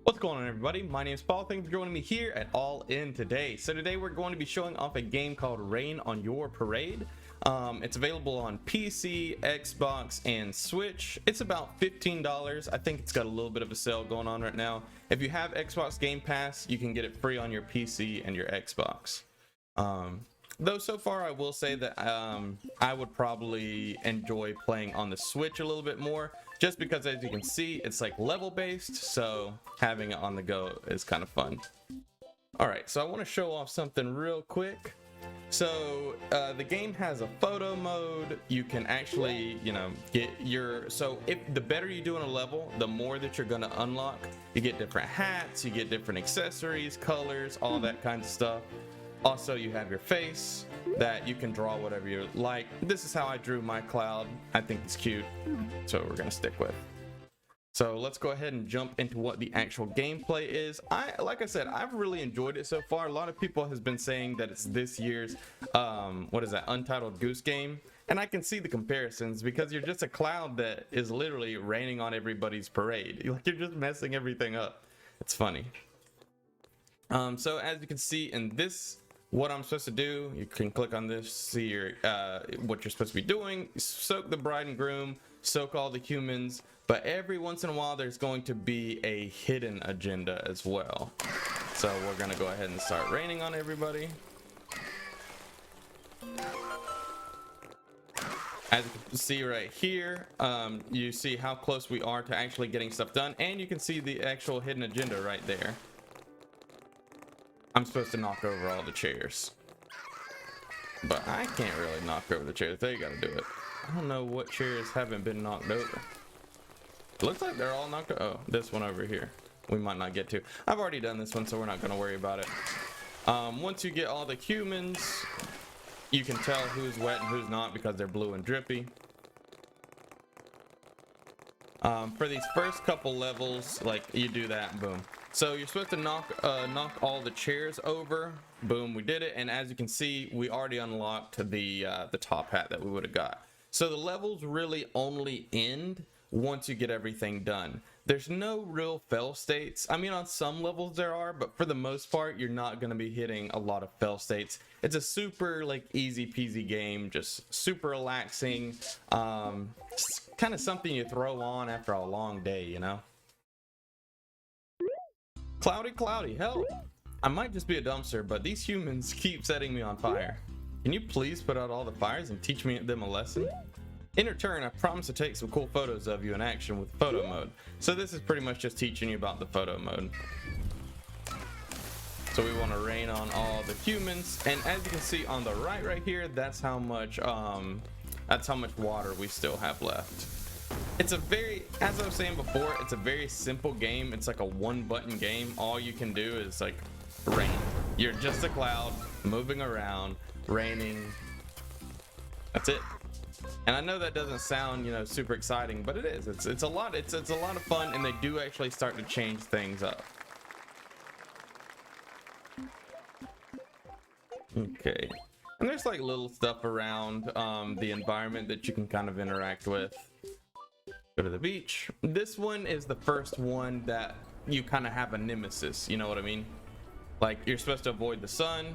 What's going on, everybody? My name is Paul. Thanks for joining me here at All In today. So today we're going to be showing off a game called Rain on Your Parade. It's available on PC, Xbox, and Switch. It's about $15. I think it's got a little bit of a sale going on right now. If you have Xbox Game Pass, you can get it free on your PC and your Xbox. Though so far I will say that I would probably enjoy playing on the Switch a little bit more, just because as you can see it's like level based, so having it on the go is kind of fun. Alright, so I want to show off something real quick. So the game has a photo mode. You can actually, get your, so if the better you do in a level, the more that you're going to unlock. You get different hats, you get different accessories, colors, all that kind of stuff. Also, you have your face that you can draw whatever you like. This is how I drew my cloud. I think it's cute, so we're gonna stick with. So let's go ahead and jump into what the actual gameplay is. Like I said, I've really enjoyed it so far. A lot of people has been saying that it's this year's, Untitled Goose Game. And I can see the comparisons because you're just a cloud that is literally raining on everybody's parade. Like, you're just messing everything up. It's funny. So as you can see in this, what I'm supposed to do, you can click on this, see your what you're supposed to be doing. Soak the bride and groom, soak all the humans, but every once in a while there's going to be a hidden agenda as well. So we're gonna go ahead and start raining on everybody. As you can see right here, you see how close we are to actually getting stuff done, and you can see the actual hidden agenda right there. I'm supposed to knock over all the chairs, but I can't really knock over the chairs. They gotta do it. I don't know what chairs haven't been knocked over. Looks like they're all knocked over. Oh, this one over here we might not get to. I've already done this one, so we're not gonna worry about it. Once you get all the humans, you can tell who's wet and who's not because they're blue and drippy. For these first couple levels, like, you do that, boom. So you're supposed to knock all the chairs over. Boom, we did it. And as you can see, we already unlocked the top hat that we would have got. So the levels really only end once you get everything done. There's no real fail states. I mean, on some levels there are, but for the most part, you're not going to be hitting a lot of fail states. It's a super, like, easy peasy game, just super relaxing. It's kind of something you throw on after a long day, you know? Cloudy, help! I might just be a dumpster, but these humans keep setting me on fire. Can you please put out all the fires and teach them a lesson? In return, I promise to take some cool photos of you in action with photo mode. So this is pretty much just teaching you about the photo mode. So we want to rain on all the humans, and as you can see on the right here, that's how much water we still have left. It's a very, as I was saying before, it's a very simple game. It's like a one-button game. All you can do is, like, rain. You're just a cloud moving around, raining. That's it. And I know that doesn't sound, super exciting, but it is. It's a lot. It's a lot of fun, and they do actually start to change things up. Okay. And there's, like, little stuff around the environment that you can kind of interact with. Go to the beach. This one is the first one that you kind of have a nemesis, you know what I mean? Like, you're supposed to avoid the sun.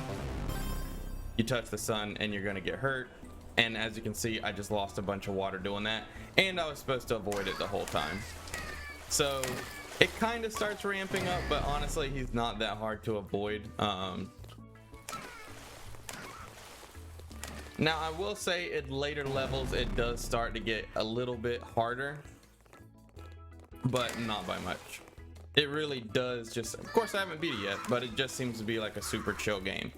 You touch the sun and you're gonna get hurt. And as you can see, I just lost a bunch of water doing that, and I was supposed to avoid it the whole time. So it kind of starts ramping up, but honestly, he's not that hard to avoid. Now, I will say at later levels, it does start to get a little bit harder, but not by much. It really does just, of course I haven't beat it yet, but it just seems to be like a super chill game.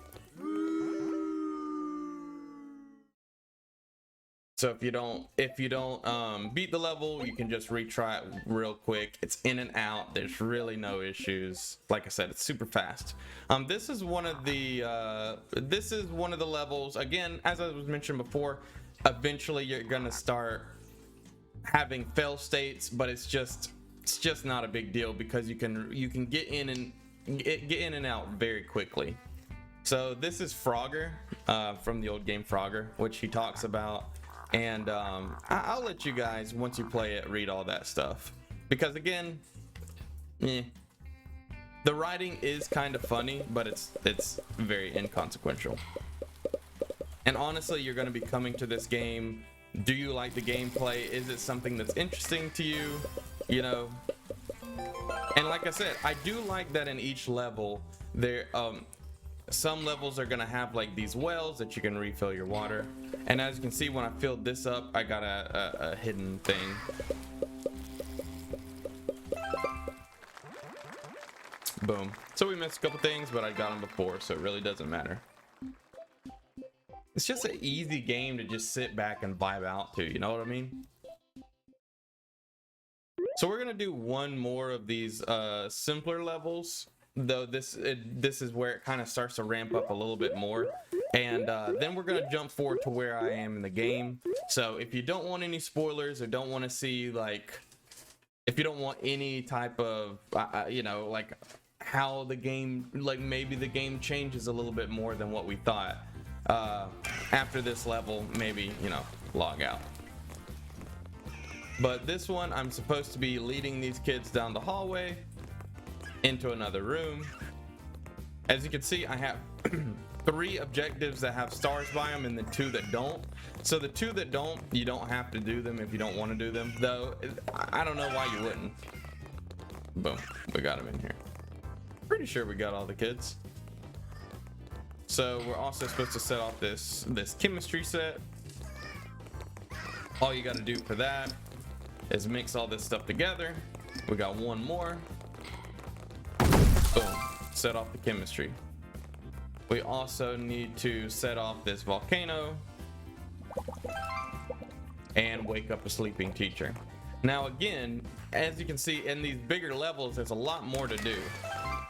So if you don't beat the level, you can just retry it real quick. It's in and out. There's really no issues. Like I said, it's super fast. This is one of the levels. Again, as I was mentioned before, eventually you're gonna start having fail states, but it's just not a big deal because you can get in and out very quickly. So this is Frogger from the old game Frogger, which he talks about. And I'll let you guys, once you play it, read all that stuff, because again, The writing is kind of funny, but it's very inconsequential. And honestly, you're going to be coming to this game. Do you like the gameplay? Is it something that's interesting to you? You know. And like I said, I do like that in each level there some levels are gonna have like these wells that you can refill your water, and as you can see, when I filled this up, I got a hidden thing. Boom. So we missed a couple things, but I got them before, so it really doesn't matter. It's just an easy game to just sit back and vibe out to, you know what I mean? So we're gonna do one more of these simpler levels, though this is where it kind of starts to ramp up a little bit more, and then we're gonna jump forward to where I am in the game. So if you don't want any spoilers or don't want to see, like, if you don't want any type of you know, like how the game, like maybe the game changes a little bit more than what we thought, after this level, maybe, you know, log out. But this one, I'm supposed to be leading these kids down the hallway into another room. As you can see, I have 3 objectives that have stars by them and the 2 that don't. So the 2 that don't, you don't have to do them if you don't want to do them, though I don't know why you wouldn't. Boom, we got them in here. Pretty sure we got all the kids. So we're also supposed to set off this chemistry set. All you got to do for that is mix all this stuff together. We got one more. Boom, set off the chemistry. We also need to set off this volcano and wake up a sleeping teacher. Now again, as you can see in these bigger levels, there's a lot more to do.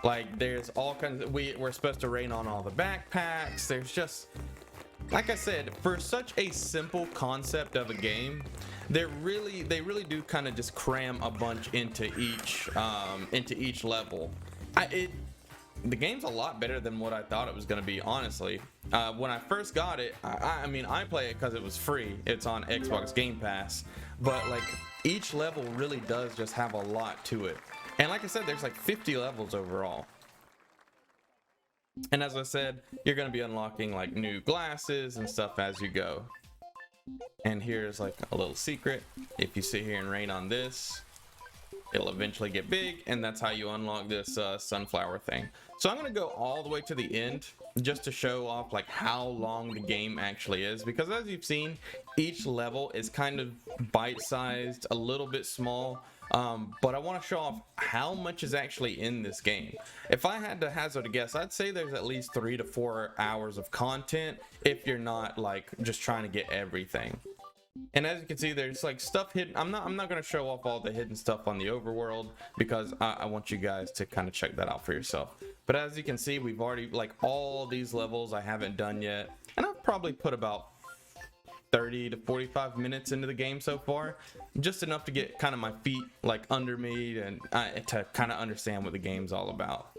Like, there's all kinds of, we're supposed to rain on all the backpacks. There's just, like I said, for such a simple concept of a game, they really do kind of just cram a bunch into each level. The game's a lot better than what I thought it was going to be, honestly. When I first got it, I mean, I play it because it was free. It's on Xbox Game Pass. But like, each level really does just have a lot to it. And like I said, there's like 50 levels overall. And as I said, you're going to be unlocking like new glasses and stuff as you go. And here's like a little secret. If you sit here and rain on this, it'll eventually get big, and that's how you unlock this sunflower thing. So I'm gonna go all the way to the end just to show off like how long the game actually is, because as you've seen, each level is kind of bite-sized, a little bit small, but I want to show off how much is actually in this game. If I had to hazard a guess, I'd say there's at least 3 to 4 hours of content if you're not like just trying to get everything. And as you can see, there's like stuff hidden. I'm not going to show off all the hidden stuff on the overworld because I want you guys to kind of check that out for yourself. But as you can see, we've already, like, all these levels I haven't done yet, and I've probably put about 30 to 45 minutes into the game so far, just enough to get kind of my feet like under me and to kind of understand what the game's all about.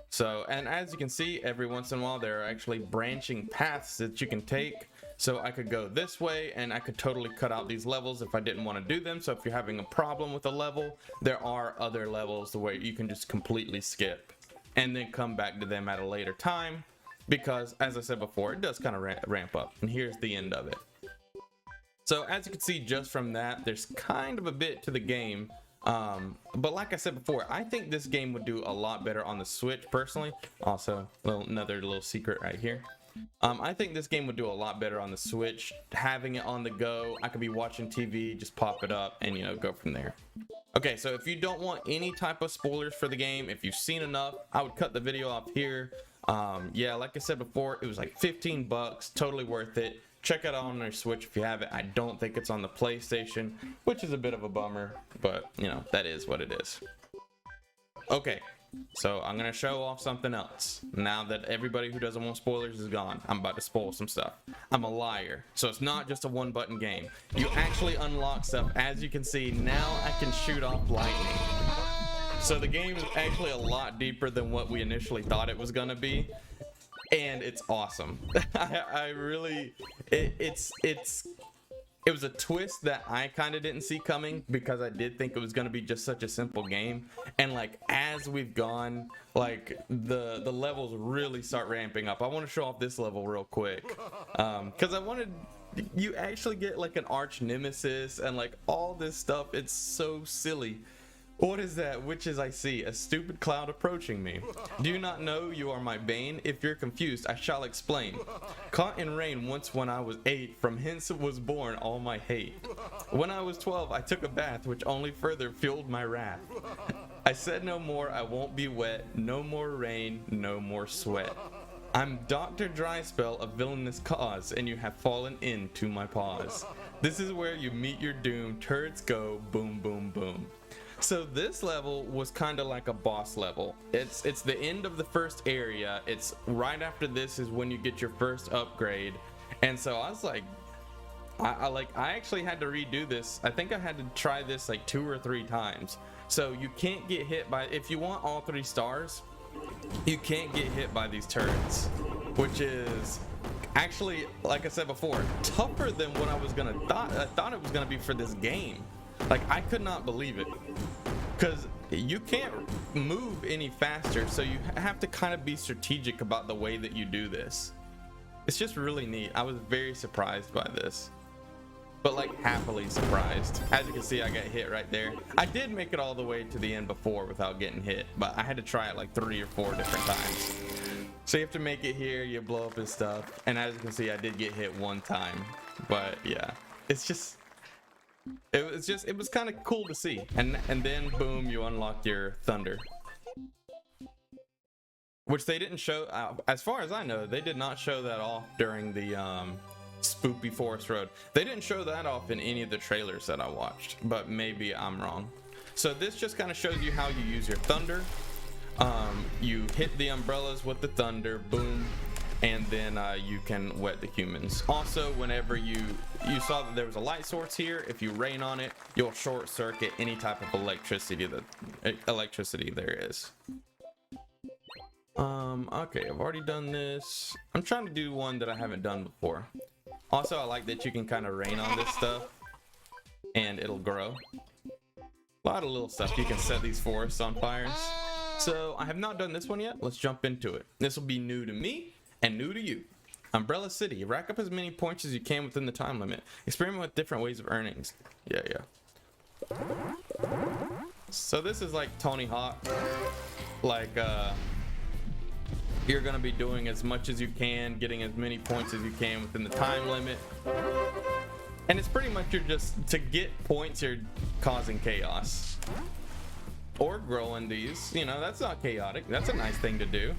So, and as you can see, every once in a while there are actually branching paths that you can take. So I could go this way, and I could totally cut out these levels if I didn't want to do them. So if you're having a problem with a level, there are other levels where you can just completely skip and then come back to them at a later time, because as I said before, it does kind of ramp up. And here's the end of it. So as you can see just from that, there's kind of a bit to the game. But like I said before, I think this game would do a lot better on the Switch personally. Also, another little secret right here. I think this game would do a lot better on the Switch, having it on the go. I could be watching TV, just pop it up, and, you know, go from there. Okay, so if you don't want any type of spoilers for the game, if you've seen enough, I would cut the video off here. Yeah, like I said before, it was like 15 bucks, totally worth it. Check it out on your Switch if you have it. I don't think it's on the PlayStation, which is a bit of a bummer, but, you know, that is what it is. Okay. So I'm gonna show off something else. Now that everybody who doesn't want spoilers is gone, I'm about to spoil some stuff. I'm a liar. So it's not just a one-button game. You actually unlock stuff. As you can see, now I can shoot off lightning. So the game is actually a lot deeper than what we initially thought it was gonna be, and it's awesome. I really, it's it was a twist that I kind of didn't see coming, because I did think it was going to be just such a simple game. And like as we've gone, like the levels really start ramping up. I want to show off this level real quick, because I wanted, you actually get like an arch nemesis and like all this stuff. It's so silly. What is that? Witches I see, a stupid cloud approaching me. Do you not know you are my bane? If you're confused, I shall explain. Caught in rain once when I was 8, from hence was born all my hate. When I was 12, I took a bath, which only further fueled my wrath. I said no more, I won't be wet, no more rain, no more sweat. I'm Dr. Dryspell, a villainous cause, and you have fallen into my paws. This is where you meet your doom, turrets go, boom, boom, boom. So this level was kind of like a boss level. It's the end of the first area. It's right after this is when you get your first upgrade. And so I was like, I actually had to redo this. I think I had to try this like 2 or 3 times. So you can't get hit by, if you want all 3 stars, you can't get hit by these turrets, which is actually, like I said before, tougher than what I thought it was gonna be for this game. Like, I could not believe it, because you can't move any faster, so you have to kind of be strategic about the way that you do this. It's just really neat. I was very surprised by this, but like happily surprised. As you can see, I got hit right there. I did make it all the way to the end before without getting hit, but I had to try it like 3 or 4 different times. So you have to make it here, you blow up and stuff, and as you can see, I did get hit 1 time. But yeah, it's just, it was kind of cool to see. And then boom, you unlock your thunder, which they didn't show, as far as I know, they did not show that off during the Spoopy Forest Road. They didn't show that off in any of the trailers that I watched, but maybe I'm wrong. So this just kind of shows you how you use your thunder. You hit the umbrellas with the thunder, boom, and then you can wet the humans. Also, whenever you saw that there was a light source here, if you rain on it, you'll short circuit any type of electricity there is. Okay, I've already done this. I'm trying to do one that I haven't done before. Also, I like that you can kind of rain on this stuff and it'll grow. A lot of little stuff. You can set these forests on fire. So I have not done this one yet. Let's jump into it. This will be new to me and new to you. Umbrella City. Rack up as many points as you can within the time limit. Experiment with different ways of earnings. Yeah. So this is like Tony Hawk. Like, you're gonna be doing as much as you can, getting as many points as you can within the time limit. And it's pretty much, you're just, to get points, you're causing chaos. Or growing these, you know, that's not chaotic. That's a nice thing to do.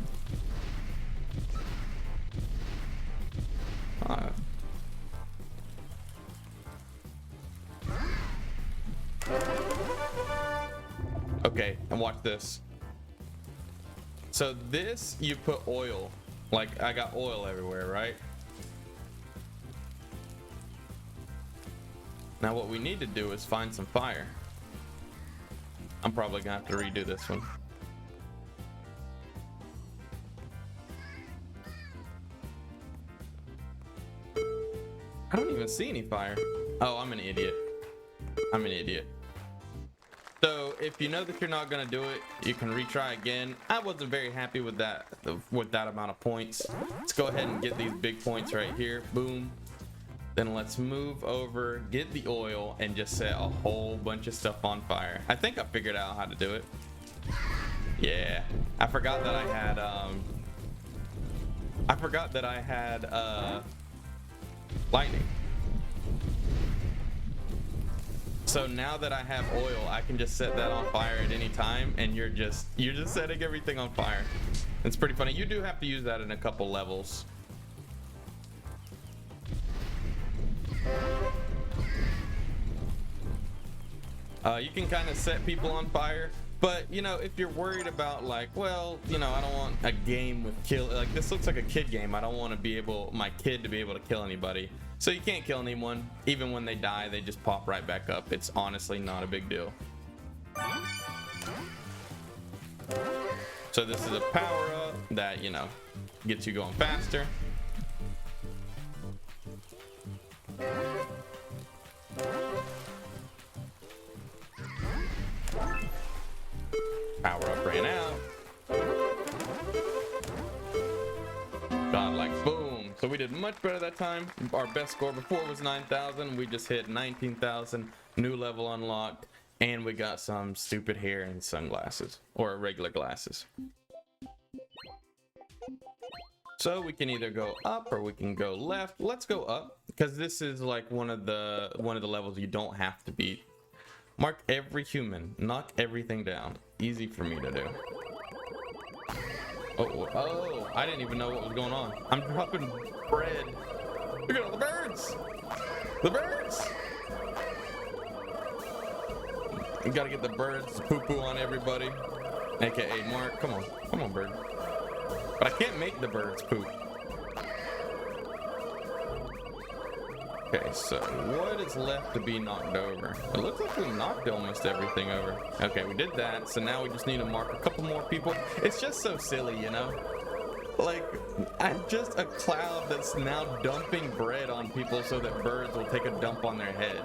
Okay, and watch this. So this, you put oil. Like, I got oil everywhere, right? Now what we need to do is find some fire. I'm probably gonna have to redo this one. I don't even see any fire. Oh, I'm an idiot. I'm an idiot. So if you know that you're not gonna do it, you can retry again. I wasn't very happy with that amount of points. Let's go ahead and get these big points right here. Boom. Then let's move over, get the oil, and just set a whole bunch of stuff on fire. I think I figured out how to do it. Yeah, I forgot that I had lightning. So now that I have oil, I can just set that on fire at any time, and you're just setting everything on fire. It's pretty funny. You do have to use that in a couple levels. You can kind of set people on fire, but you know, if you're worried about like, well, you know, I don't want a game with kill, like this looks like a kid game. I don't want to be able, my kid to be able to kill anybody. So you can't kill anyone. Even when they die, they just pop right back up. It's honestly not a big deal. So this is a power up that, you know, gets you going faster. like boom. So we did much better that time. Our best score before was 9,000. We just hit 19,000. New level unlocked. And we got some stupid hair and sunglasses. Or regular glasses. So we can either go up or we can go left. Let's go up, because this is like one of the levels you don't have to beat. Mark every human, knock everything down. Easy for me to do. Oh, I didn't even know what was going on. I'm dropping bread. Look at all the birds. The birds. You gotta get the birds to poo-poo on everybody. AKA Mark, come on bird. But I can't make the birds poop. Okay, so what is left to be knocked over? It looks like we knocked almost everything over. Okay, we did that, so now we just need to mark a couple more people. It's just so silly, you know? Like, I'm just a cloud that's now dumping bread on people so that birds will take a dump on their head.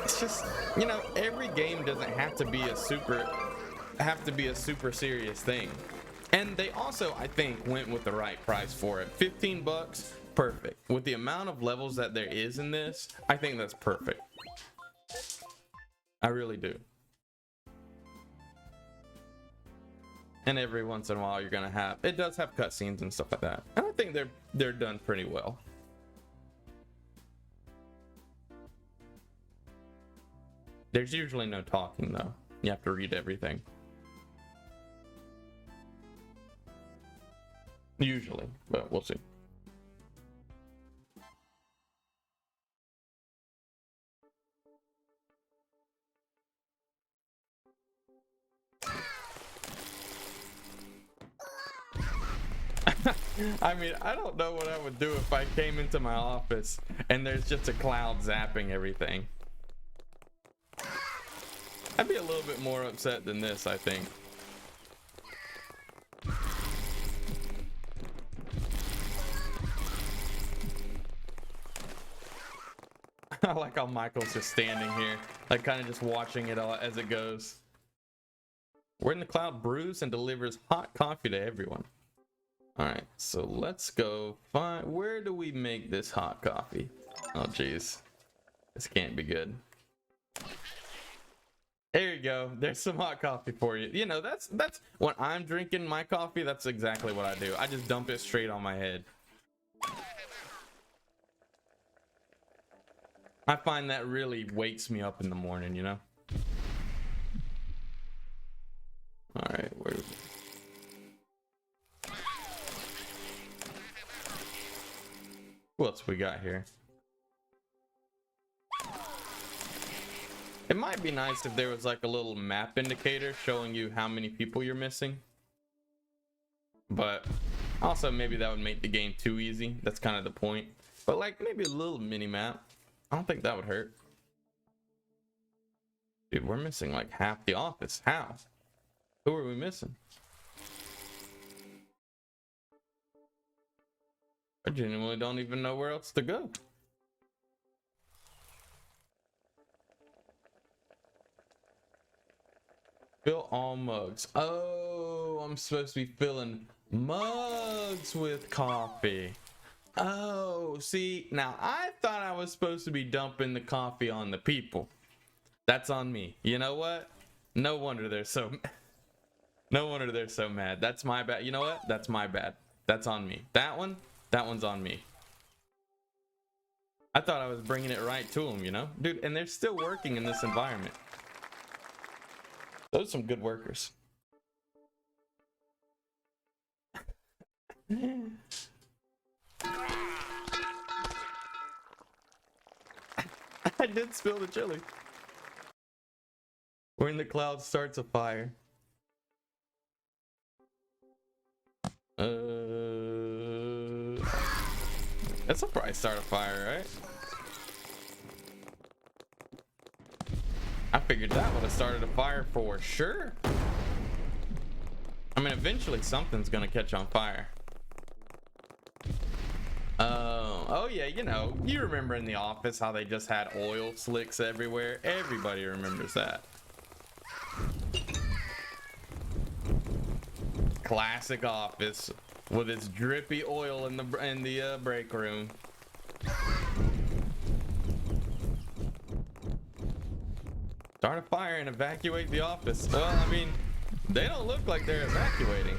It's just, you know, every game doesn't have to be a super serious thing. And they also, I think, went with the right price for it. 15 bucks, perfect. With the amount of levels that there is in this, I think that's perfect. I really do. And every once in a while you're gonna have, it does have cutscenes and stuff like that. And I think they're done pretty well. There's usually no talking though. You have to read everything. Usually, but we'll see. I mean, I don't know what I would do if I came into my office and there's just a cloud zapping everything. I'd be a little bit more upset than this, I think. I like how Michael's just standing here, like kind of just watching it all as it goes. When the cloud brews and delivers hot coffee to everyone. All right, so let's go find, where do we make this hot coffee? Oh geez, this can't be good. There you go. There's some hot coffee for you. You know, that's when I'm drinking my coffee, that's exactly what I do. I just dump it straight on my head. I find that really wakes me up in the morning, you know? All right, where is it? What else we got here? It might be nice if there was like a little map indicator showing you how many people you're missing. But also maybe that would make the game too easy. That's kind of the point. But like maybe a little mini map. I don't think that would hurt. Dude, we're missing like half the office. How? Who are we missing? I genuinely don't even know where else to go. Fill all mugs. Oh, I'm supposed to be filling mugs with coffee. Oh, see, now I thought I was supposed to be dumping the coffee on the people. That's on me. You know what? No wonder they're so mad. That's my bad. You know what? That's my bad. That's on me. That one's on me. I thought I was bringing it right to them, you know? Dude, and they're still working in this environment. Those are some good workers. I did spill the chili. When the cloud starts a fire. That's a probably start a fire, right? I figured that would have started a fire for sure. I mean, eventually something's gonna catch on fire. Oh yeah, you know, you remember in The Office how they just had oil slicks everywhere? Everybody remembers that. Classic Office. with its drippy oil in the break room. Start a fire and evacuate the office. Well, I mean, they don't look like they're evacuating.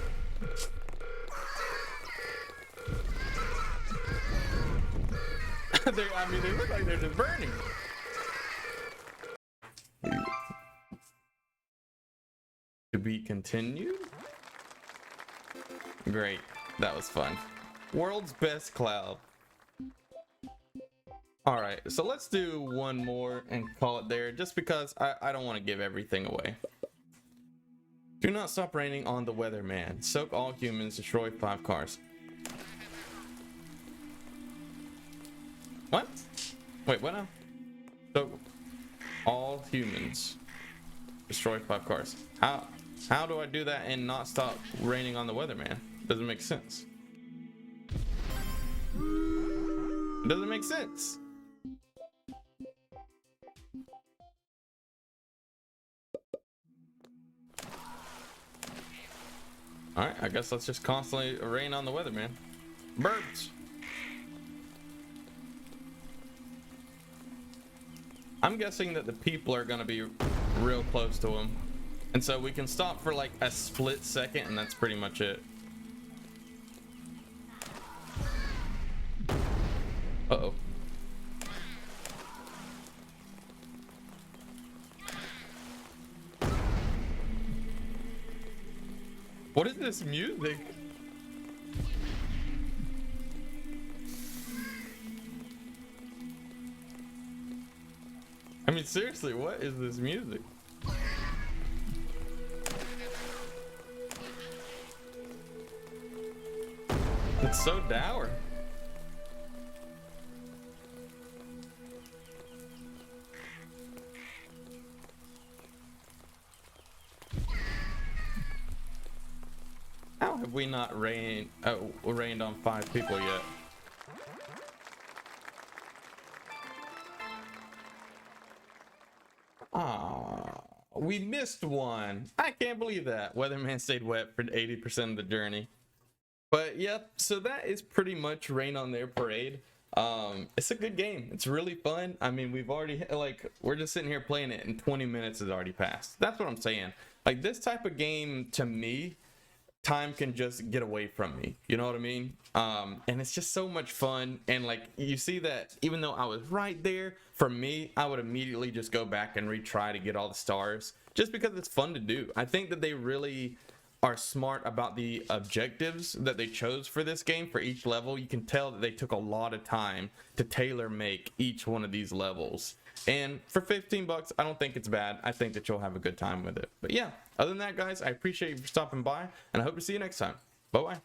I mean, they look like they're just burning. To be continued? Great. That was fun. World's best cloud. Alright, so let's do one more and call it there, just because I don't want to give everything away. Do not stop raining on the weatherman. Soak all humans, destroy 5 cars. What? Wait, what now? Soak all humans, destroy 5 cars. How do I do that and not stop raining on the weatherman? Doesn't make sense. It doesn't make sense. Alright, I guess let's just constantly rain on the weatherman. Birds. I'm guessing that the people are gonna be real close to him. And so we can stop for like a split second and that's pretty much it. Uh-oh. What is this music? I mean, seriously, what is this music? It's so dour. How have we not rained on 5 people yet? Ah, we missed one. I can't believe that. Weatherman stayed wet for 80% of the journey. But yep, so that is pretty much Rain on Their Parade. It's a good game. It's really fun. I mean, we've already, like, we're just sitting here playing it and 20 minutes has already passed. That's what I'm saying. Like, this type of game, to me, time can just get away from me, you know what I mean? And it's just so much fun. And like, you see that even though I was right there, for me, I would immediately just go back and retry to get all the stars, just because it's fun to do. I think that they really are smart about the objectives that they chose for this game. For each level, you can tell that they took a lot of time to tailor make each one of these levels. And for 15 bucks, I don't think it's bad. I think that you'll have a good time with it. But yeah, other than that, guys, I appreciate you for stopping by, and I hope to see you next time. Bye-bye.